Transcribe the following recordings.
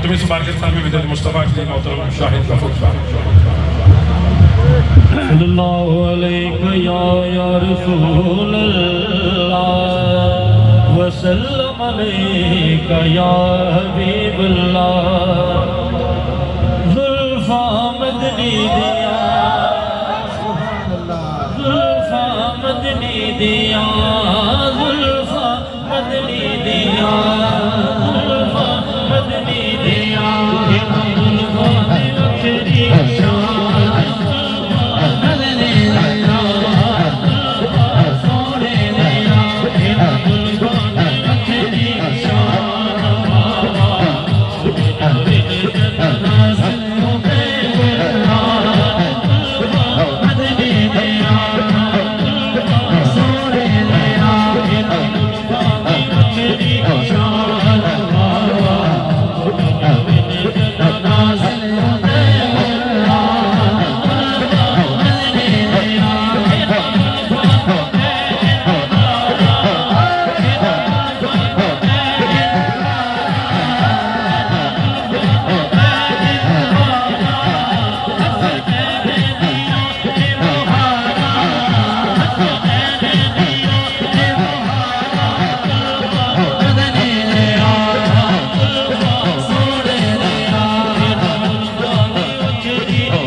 तुम इस बारकत में विदत मुस्तफ़ा के लिए मोहतरम शाहिद का फुटबा सल्लल्लाहु अलैहि या रसूल अल्लाह व सल्लम अलैका या हबीब अल्लाह जुल्फा मदनी दिया जुल्फा मदनी दिया जुल्फा मदनी दिया जुल्फा मदनी दिया जुल्फा तेरी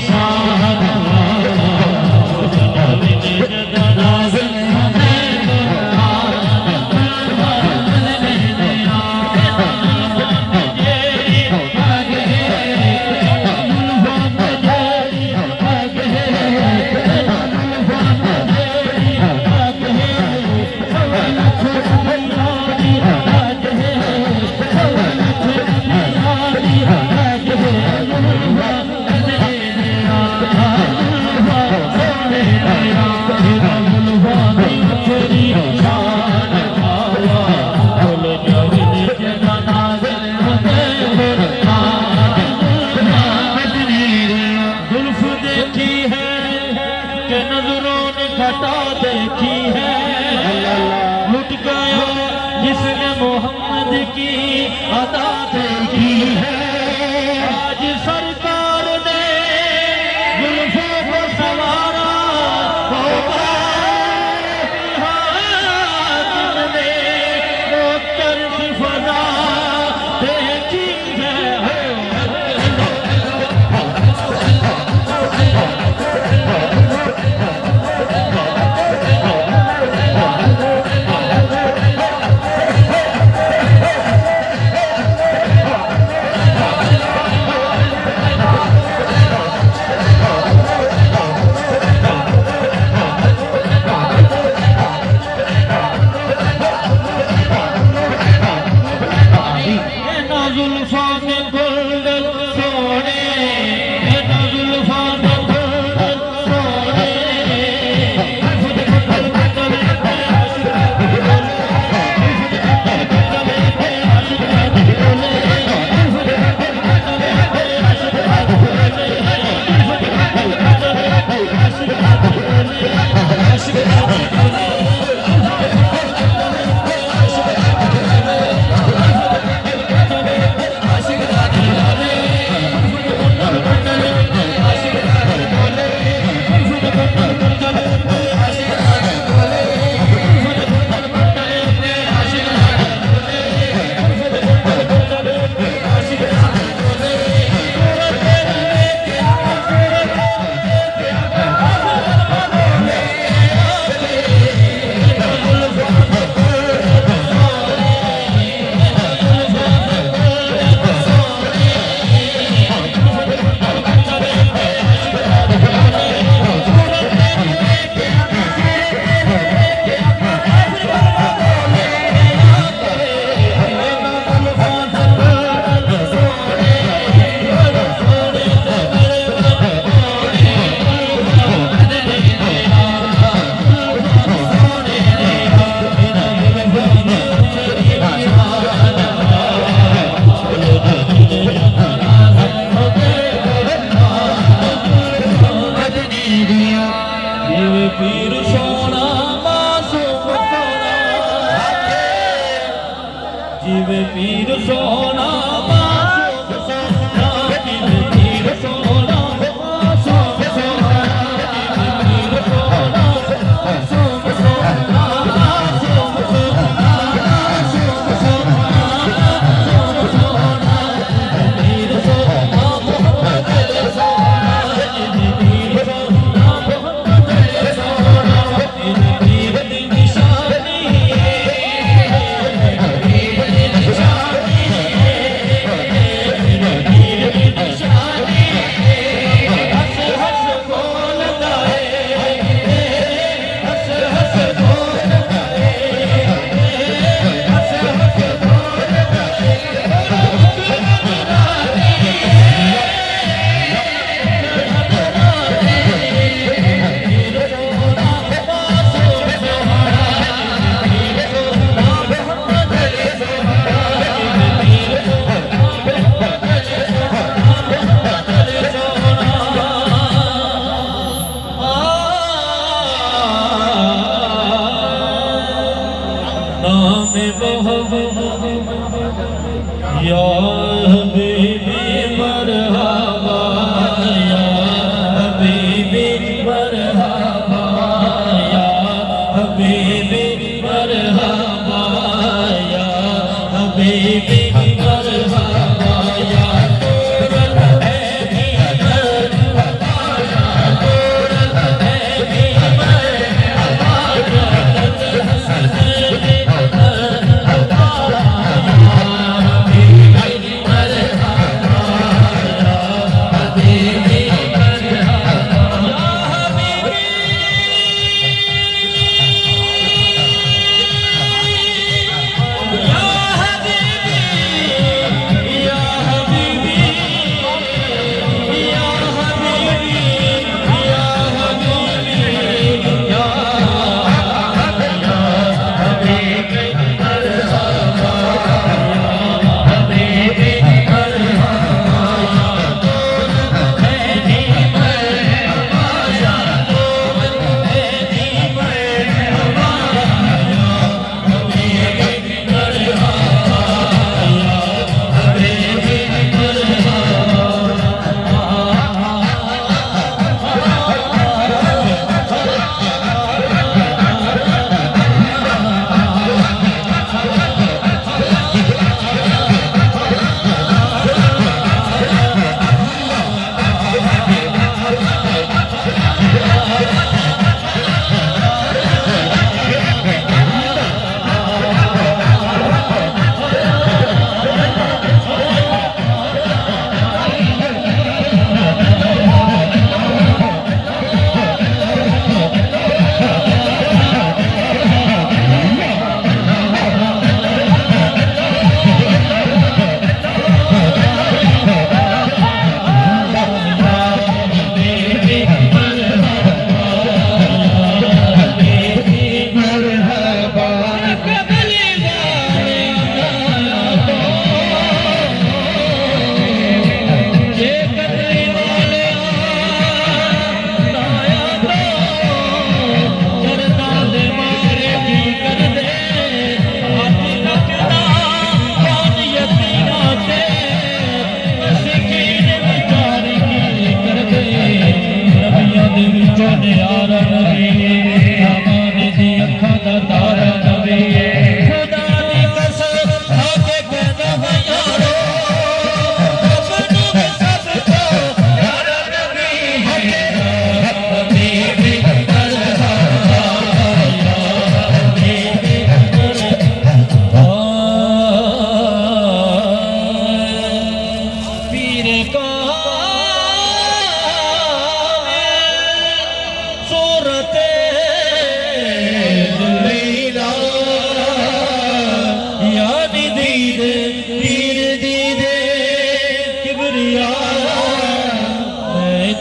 शान जिसने मोहम्मद की अदा देखी है आज सरकार ने जुल्फों को सवारा तुमने वो तरफ फजा देखी है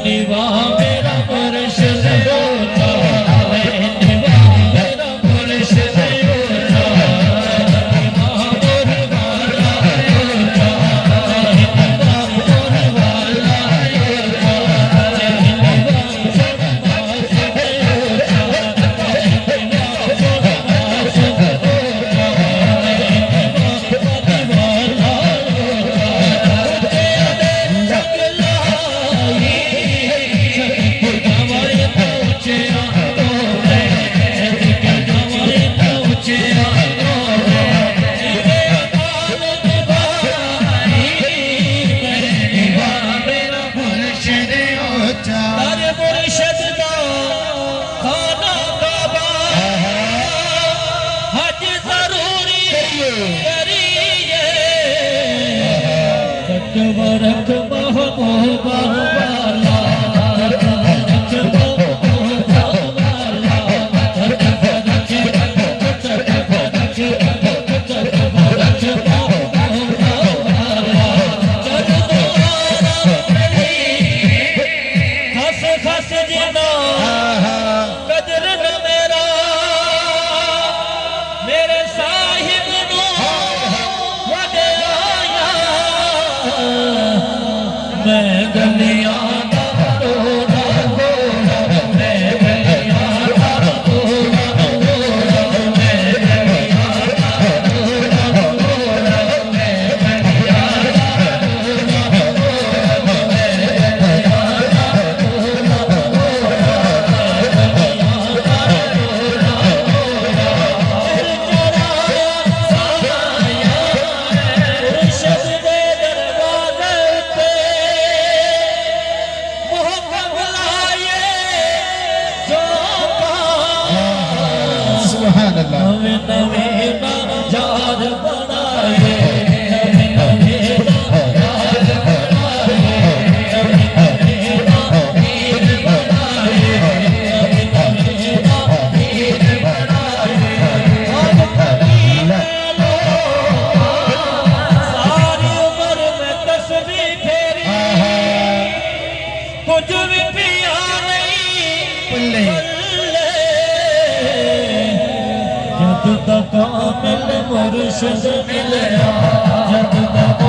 निवा मेरा मुर्शिद होता है, निवा मेरा मुर्शिद होता है, निवा मोर वाला होता है, निवा मोर वाला होता है, निवा रख महबूबा वाला, रख महबूबा वाला, रख खस खस जिना कदर न मेरा मेरे साहिब नो वदे आया मैं गलियां दा रोड़ा रोड़ा, मैं गलियां दा रोड़ा रोड़ा, मैं गलियां दा रोड़ा रोड़ा, मैं गलियां दा रोड़ा रोड़ा, मैं गलियां दा रोड़ा रोड़ा, मुर्शिद दे दरवाजे पे मोहब्बत लाए जो सुभान अल्लाह। नवे नवे नाजाद बनाए, नवे नवे नाजाद बनाए, नवे नवे नाहीद बनाए, नवे नवे नाहीद बनाए। अब कभी लो सारी उम्र में तस्बीह फेरी, कुछ भी पिया नहीं पल्ले। जब तक कामिल मुर्शिद मिलया, जब तक